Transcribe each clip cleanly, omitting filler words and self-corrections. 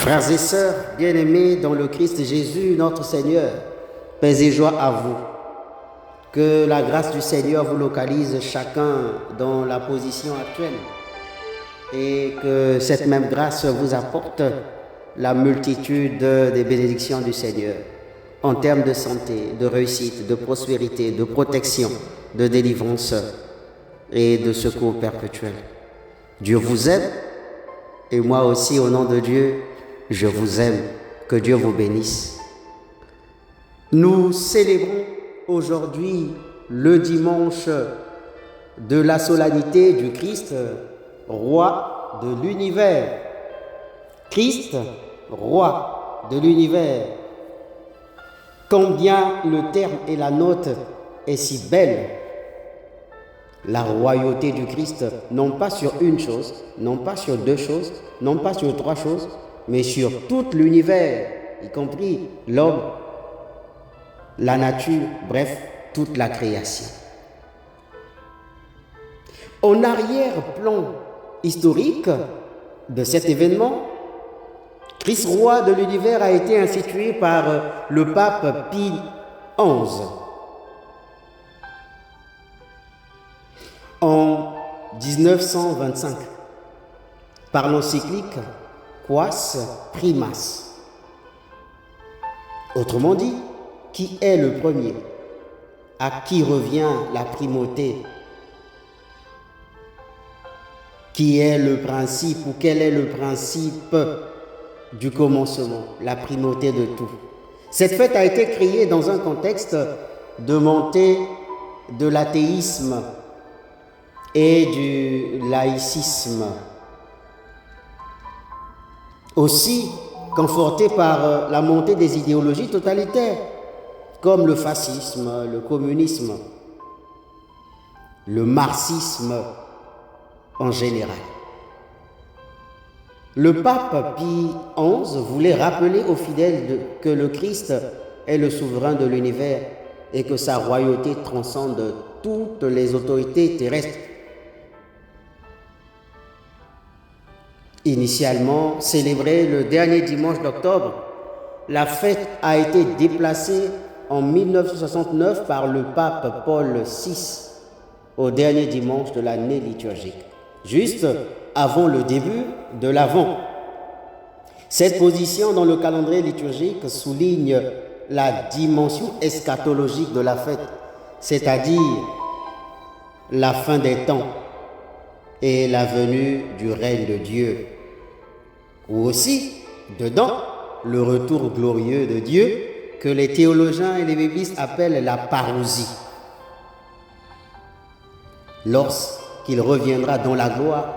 Frères et sœurs, bien-aimés dans le Christ Jésus, notre Seigneur, paix et joie à vous. Que la grâce du Seigneur vous localise chacun dans la position actuelle et que cette même grâce vous apporte la multitude des bénédictions du Seigneur en termes de santé, de réussite, de prospérité, de protection, de délivrance et de secours perpétuel. Dieu vous aime et moi aussi, au nom de Dieu, je vous aime. Que Dieu vous bénisse. Nous célébrons aujourd'hui le dimanche de la solennité du Christ, roi de l'univers. Christ, roi de l'univers. Combien le terme et la note est si belle. La royauté du Christ, non pas sur une chose, non pas sur deux choses, non pas sur trois choses, mais sur tout l'univers, y compris l'homme, la nature, bref, toute la création. En arrière-plan historique de cet événement, Christ roi de l'univers a été institué par le pape Pie XI en 1925 par l'encyclique Quas Primas. Autrement dit, qui est le premier? À qui revient la primauté? Qui est le principe ou quel est le principe du commencement, la primauté de tout? Cette fête a été créée dans un contexte de montée de l'athéisme et du laïcisme. Aussi confortée par la montée des idéologies totalitaires, comme le fascisme, le communisme, le marxisme en général. Le pape Pie XI voulait rappeler aux fidèles que le Christ est le souverain de l'univers et que sa royauté transcende toutes les autorités terrestres. Initialement célébrée le dernier dimanche d'octobre, la fête a été déplacée en 1969 par le pape Paul VI au dernier dimanche de l'année liturgique, juste avant le début de l'Avent. Cette position dans le calendrier liturgique souligne la dimension eschatologique de la fête, c'est-à-dire la fin des temps et la venue du règne de Dieu, ou aussi, dedans, le retour glorieux de Dieu que les théologiens et les biblistes appellent la parousie. Lorsqu'il reviendra dans la gloire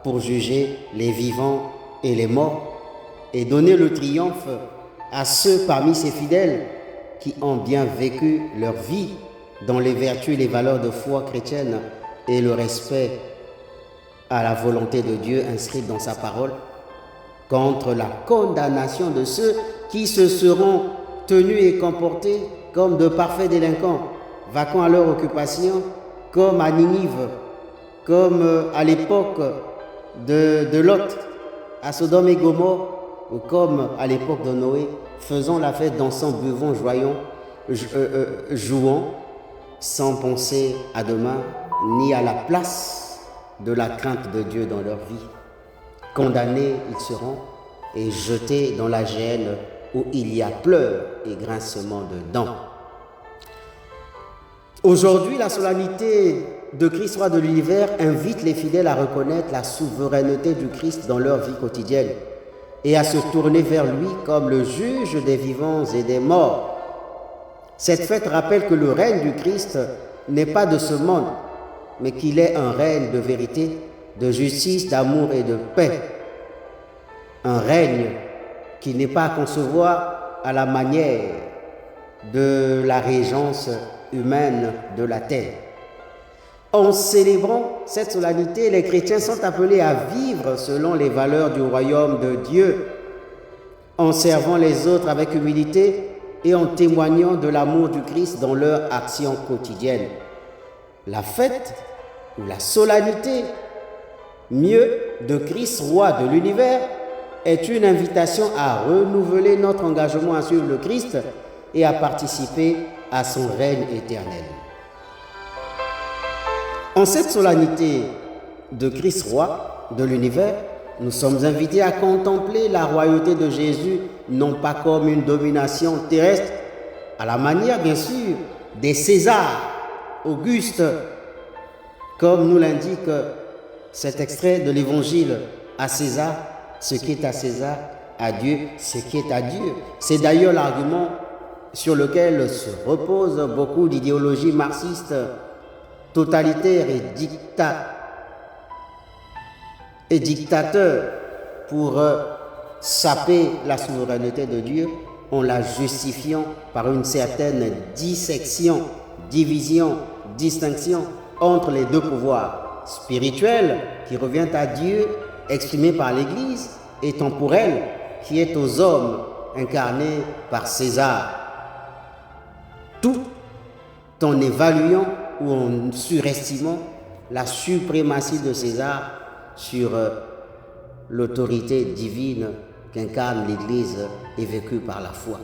pour juger les vivants et les morts et donner le triomphe à ceux parmi ses fidèles qui ont bien vécu leur vie dans les vertus et les valeurs de foi chrétienne et le respect à la volonté de Dieu inscrite dans sa parole, contre la condamnation de ceux qui se seront tenus et comportés comme de parfaits délinquants, vaquant à leur occupation, comme à Ninive, comme à l'époque de Lot, à Sodome et Gomorrhe, ou comme à l'époque de Noé, faisant la fête, dansant, buvant, jouant, sans penser à demain, ni à la place de la crainte de Dieu dans leur vie. Condamnés, ils seront et jetés dans la géhenne où il y a pleurs et grincement de dents. Aujourd'hui, la solennité de Christ, roi de l'univers, invite les fidèles à reconnaître la souveraineté du Christ dans leur vie quotidienne et à se tourner vers lui comme le juge des vivants et des morts. Cette fête rappelle que le règne du Christ n'est pas de ce monde, mais qu'il est un règne de vérité, de justice, d'amour et de paix. Un règne qui n'est pas à concevoir à la manière de la régence humaine de la terre. En célébrant cette solennité, les chrétiens sont appelés à vivre selon les valeurs du royaume de Dieu, en servant les autres avec humilité et en témoignant de l'amour du Christ dans leur action quotidienne. La fête ou la solennité, mieux, de Christ, roi de l'univers, est une invitation à renouveler notre engagement à suivre le Christ et à participer à son règne éternel. En cette solennité de Christ roi de l'univers, nous sommes invités à contempler la royauté de Jésus, non pas comme une domination terrestre, à la manière bien sûr des Césars, Auguste, comme nous l'indique cet extrait de l'évangile: à César ce qui est à César, à Dieu ce qui est à Dieu. C'est d'ailleurs l'argument sur lequel se reposent beaucoup d'idéologies marxistes, totalitaires et dictateurs pour saper la souveraineté de Dieu en la justifiant par une certaine dissection, division, distinction entre les deux pouvoirs: spirituel, qui revient à Dieu, exprimé par l'Église, et temporel, qui est aux hommes, incarné par César. Tout en évaluant ou en surestimant la suprématie de César sur l'autorité divine qu'incarne l'Église et vécue par la foi.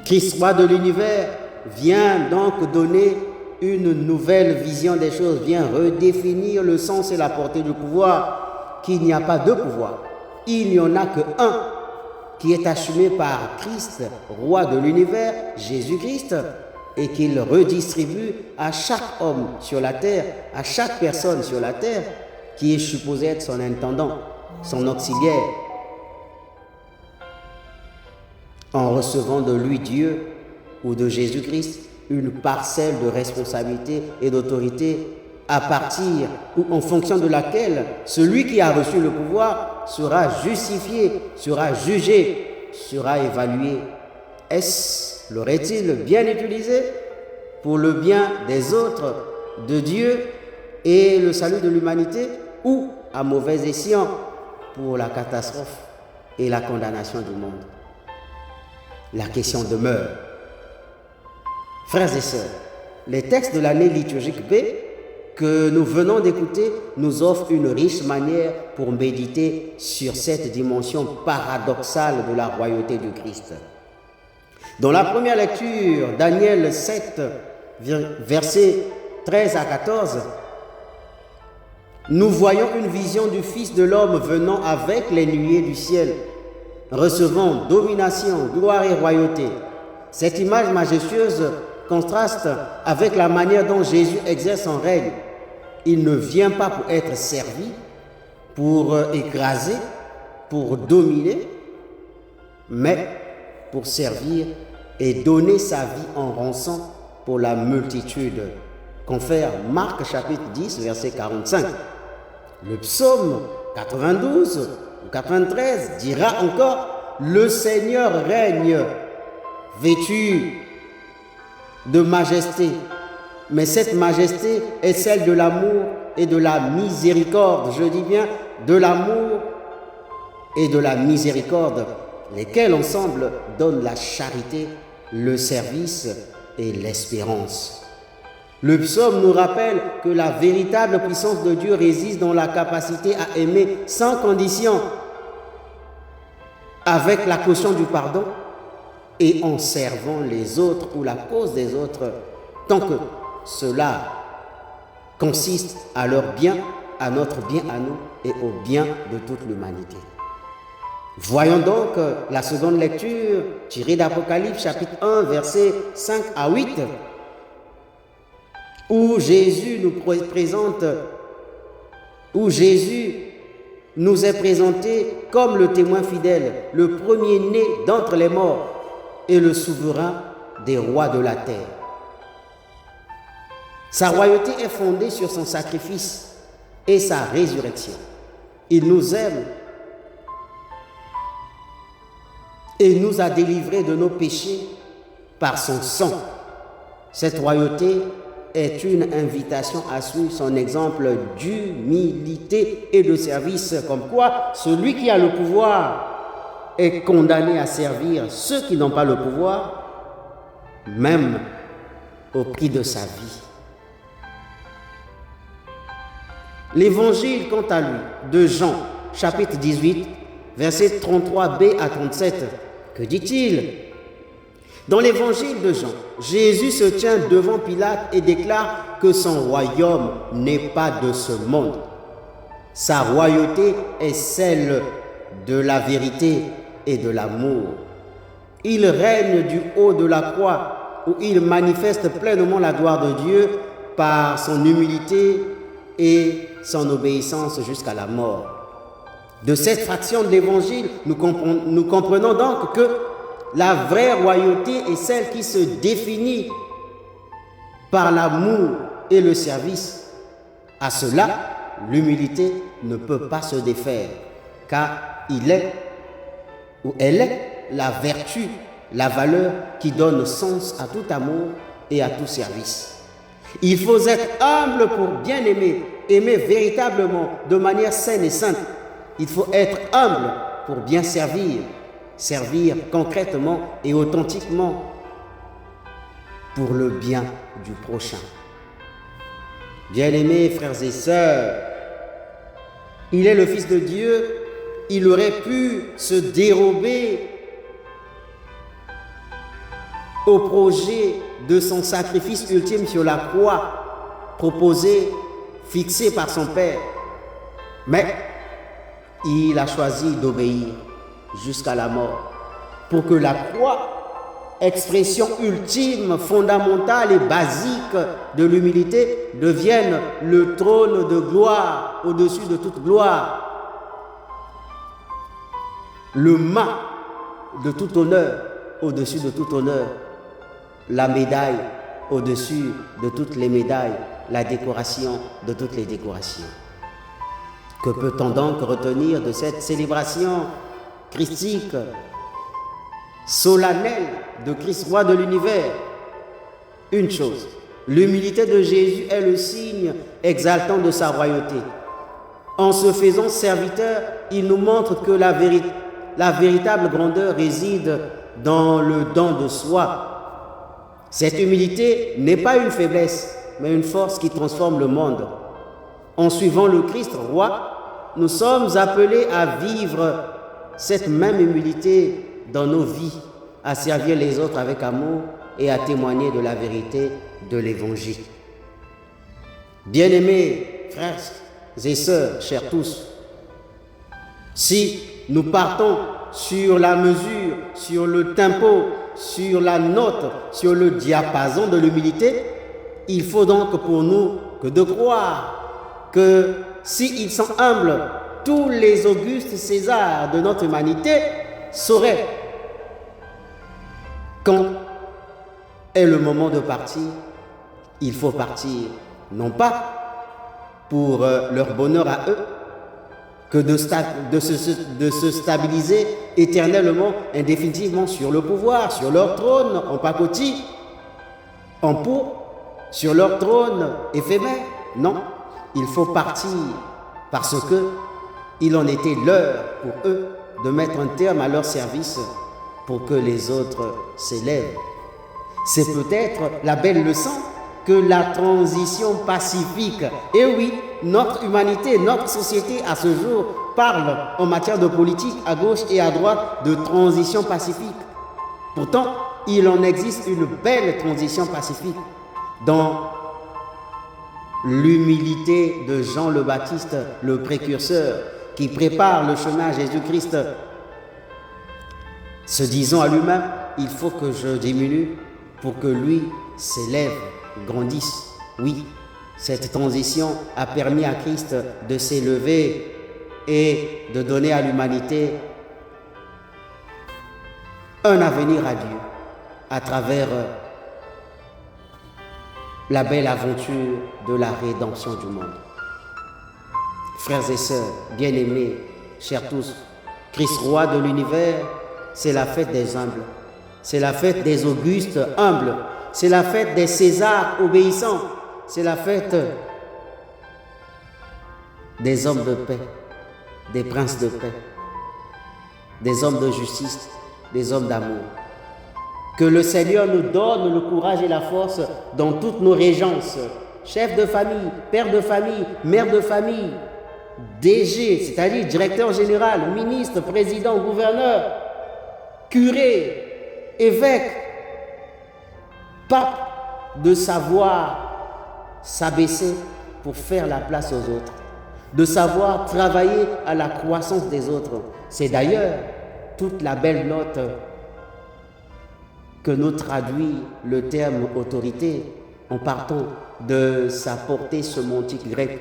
Christ, roi de l'univers, vient donc donner une nouvelle vision des choses, vient redéfinir le sens et la portée du pouvoir, qu'il n'y a pas deux pouvoirs, il n'y en a qu'un, qui est assumé par Christ, roi de l'univers, Jésus-Christ, et qu'il redistribue à chaque homme sur la terre, à chaque personne sur la terre, qui est supposé être son intendant, son auxiliaire, en recevant de lui, Dieu, ou de Jésus-Christ, une parcelle de responsabilité et d'autorité à partir ou en fonction de laquelle celui qui a reçu le pouvoir sera justifié, sera jugé, sera évalué. L'aurait-il bien utilisé pour le bien des autres, de Dieu et le salut de l'humanité, ou à mauvais escient pour la catastrophe et la condamnation du monde? La question demeure. Frères et sœurs, les textes de l'année liturgique B que nous venons d'écouter nous offrent une riche manière pour méditer sur cette dimension paradoxale de la royauté du Christ. Dans la première lecture, Daniel 7, versets 13 à 14, nous voyons une vision du Fils de l'homme venant avec les nuées du ciel, recevant domination, gloire et royauté. Cette image majestueuse contraste avec la manière dont Jésus exerce son règne. Il ne vient pas pour être servi, pour écraser, pour dominer, mais pour servir et donner sa vie en rançon pour la multitude. Confère Marc chapitre 10, verset 45. Le psaume 92 ou 93 dira encore: le Seigneur règne, vêtu de majesté. Mais cette majesté est celle de l'amour et de la miséricorde. Je dis bien de l'amour et de la miséricorde, lesquels ensemble donnent la charité, le service et l'espérance. Le psaume nous rappelle que la véritable puissance de Dieu réside dans la capacité à aimer sans condition, avec la caution du pardon et en servant les autres ou la cause des autres, tant que cela consiste à leur bien, à notre bien à nous et au bien de toute l'humanité. Voyons donc la seconde lecture tirée d'Apocalypse chapitre 1 versets 5 à 8 où Jésus nous est présenté comme le témoin fidèle, le premier-né d'entre les morts et le souverain des rois de la terre. Sa royauté est fondée sur son sacrifice et sa résurrection. Il nous aime et nous a délivrés de nos péchés par son sang. Cette royauté est une invitation à suivre son exemple d'humilité et de service, comme quoi celui qui a le pouvoir est condamné à servir ceux qui n'ont pas le pouvoir, même au prix de sa vie. L'évangile, quant à lui, de Jean, chapitre 18, versets 33b à 37. Que dit-il? Dans l'évangile de Jean, Jésus se tient devant Pilate et déclare que son royaume n'est pas de ce monde. Sa royauté est celle de la vérité et de l'amour. Il règne du haut de la croix où il manifeste pleinement la gloire de Dieu par son humilité et son obéissance jusqu'à la mort. De cette fraction de l'évangile, nous comprenons donc que la vraie royauté est celle qui se définit par l'amour et le service. À cela, l'humilité ne peut pas se défaire, car il est ou elle est la vertu, la valeur qui donne sens à tout amour et à tout service. Il faut être humble pour bien aimer, aimer véritablement de manière saine et sainte. Il faut être humble pour bien servir, servir concrètement et authentiquement pour le bien du prochain. Bien-aimés frères et sœurs, il est le Fils de Dieu, il aurait pu se dérober au projet de son sacrifice ultime sur la croix, proposé, fixé par son Père. Mais il a choisi d'obéir jusqu'à la mort pour que la croix, expression ultime, fondamentale et basique de l'humilité, devienne le trône de gloire au-dessus de toute gloire, le mât de tout honneur au-dessus de tout honneur, la médaille au-dessus de toutes les médailles, la décoration de toutes les décorations. Que peut-on donc retenir de cette célébration christique, solennelle de Christ, roi de l'univers? Une chose, l'humilité de Jésus est le signe exaltant de sa royauté. En se faisant serviteur, il nous montre que la véritable grandeur réside dans le don de soi. Cette humilité n'est pas une faiblesse, mais une force qui transforme le monde. En suivant le Christ roi, nous sommes appelés à vivre cette même humilité dans nos vies, à servir les autres avec amour et à témoigner de la vérité de l'Évangile. Bien-aimés frères et sœurs, chers tous, si nous partons sur la mesure, sur le tempo, sur la note, sur le diapason de l'humilité, il faut donc pour nous que de croire que s'ils sont humbles, tous les Augustes Césars de notre humanité sauraient quand est le moment de partir. Il faut partir, non pas pour leur bonheur à eux, que de se stabiliser éternellement, indéfinitivement sur le pouvoir, sur leur trône en pacotille, en peau, sur leur trône éphémère. Non, il faut partir parce que il en était l'heure pour eux de mettre un terme à leur service pour que les autres s'élèvent. C'est peut-être la belle leçon que la transition pacifique. Et oui, notre humanité, notre société à ce jour parle en matière de politique à gauche et à droite de transition pacifique. Pourtant, il en existe une belle transition pacifique dans l'humilité de Jean le Baptiste, le précurseur, qui prépare le chemin à Jésus-Christ, se disant à lui-même, il faut que je diminue pour que lui s'élève, grandisse. Oui, cette transition a permis à Christ de s'élever et de donner à l'humanité un avenir à Dieu à travers la belle aventure de la rédemption du monde. Frères et sœurs, bien-aimés, chers tous, Christ roi de l'univers, c'est la fête des humbles, c'est la fête des augustes humbles, c'est la fête des Césars obéissants, c'est la fête des hommes de paix, des princes de paix, des hommes de justice, des hommes d'amour. Que le Seigneur nous donne le courage et la force dans toutes nos régences, chefs de famille, pères de famille, mères de famille, DG, c'est-à-dire directeur général, ministre, président, gouverneur, curé, évêque, pape, de savoir s'abaisser pour faire la place aux autres, de savoir travailler à la croissance des autres. C'est d'ailleurs toute la belle note que nous traduit le terme autorité en partant de sa portée sémantique grecque,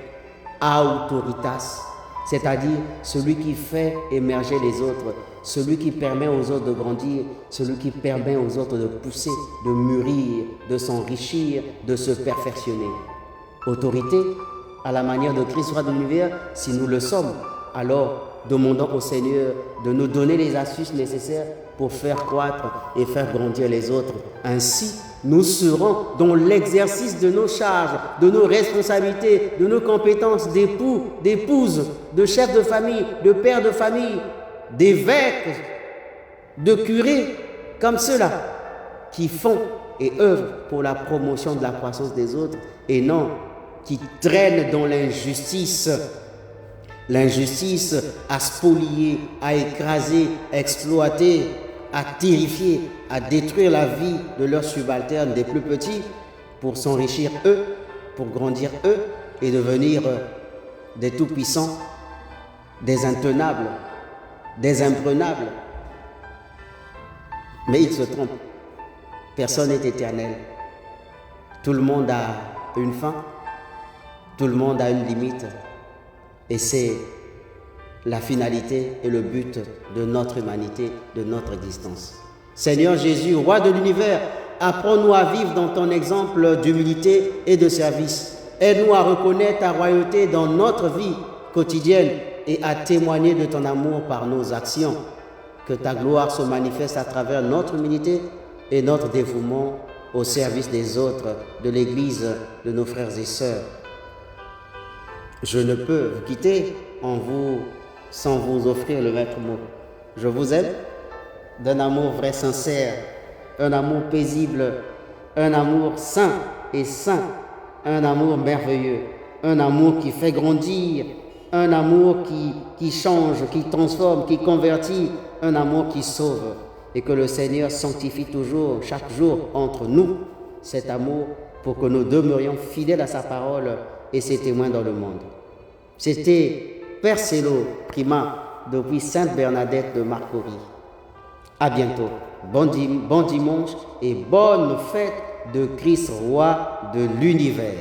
autoritas, c'est-à-dire celui qui fait émerger les autres, celui qui permet aux autres de grandir, celui qui permet aux autres de pousser, de mûrir, de s'enrichir, de se perfectionner. Autorité, à la manière de Christ, roi de l'univers, si nous le sommes, alors demandons au Seigneur de nous donner les astuces nécessaires pour faire croître et faire grandir les autres. Ainsi, nous serons dans l'exercice de nos charges, de nos responsabilités, de nos compétences d'époux, d'épouses, de chefs de famille, de pères de famille, d'évêques, de curés, comme ceux-là, qui font et œuvrent pour la promotion de la croissance des autres et non qui traînent dans l'injustice. L'injustice à spolier, à écraser, à exploiter, à terrifier, à détruire la vie de leurs subalternes, des plus petits, pour s'enrichir eux, pour grandir eux et devenir des tout-puissants, des intenables, des imprenables. Mais ils se trompent. Personne n'est éternel. Tout le monde a une fin, tout le monde a une limite. Et c'est la finalité et le but de notre humanité, de notre existence. Seigneur Jésus, roi de l'univers, apprends-nous à vivre dans ton exemple d'humilité et de service. Aide-nous à reconnaître ta royauté dans notre vie quotidienne et à témoigner de ton amour par nos actions. Que ta gloire se manifeste à travers notre humilité et notre dévouement au service des autres, de l'Église, de nos frères et sœurs. Je ne peux vous quitter sans vous offrir le maître mot. Je vous aime d'un amour vrai, sincère, un amour paisible, un amour saint et saint, un amour merveilleux, un amour qui fait grandir, un amour qui change, qui transforme, qui convertit, un amour qui sauve. Et que le Seigneur sanctifie toujours, chaque jour, entre nous, cet amour pour que nous demeurions fidèles à sa parole et ses témoins dans le monde. C'était Père Célo Prima depuis Sainte Bernadette de Marcory. À bientôt. Bon dimanche et bonne fête de Christ, roi de l'univers.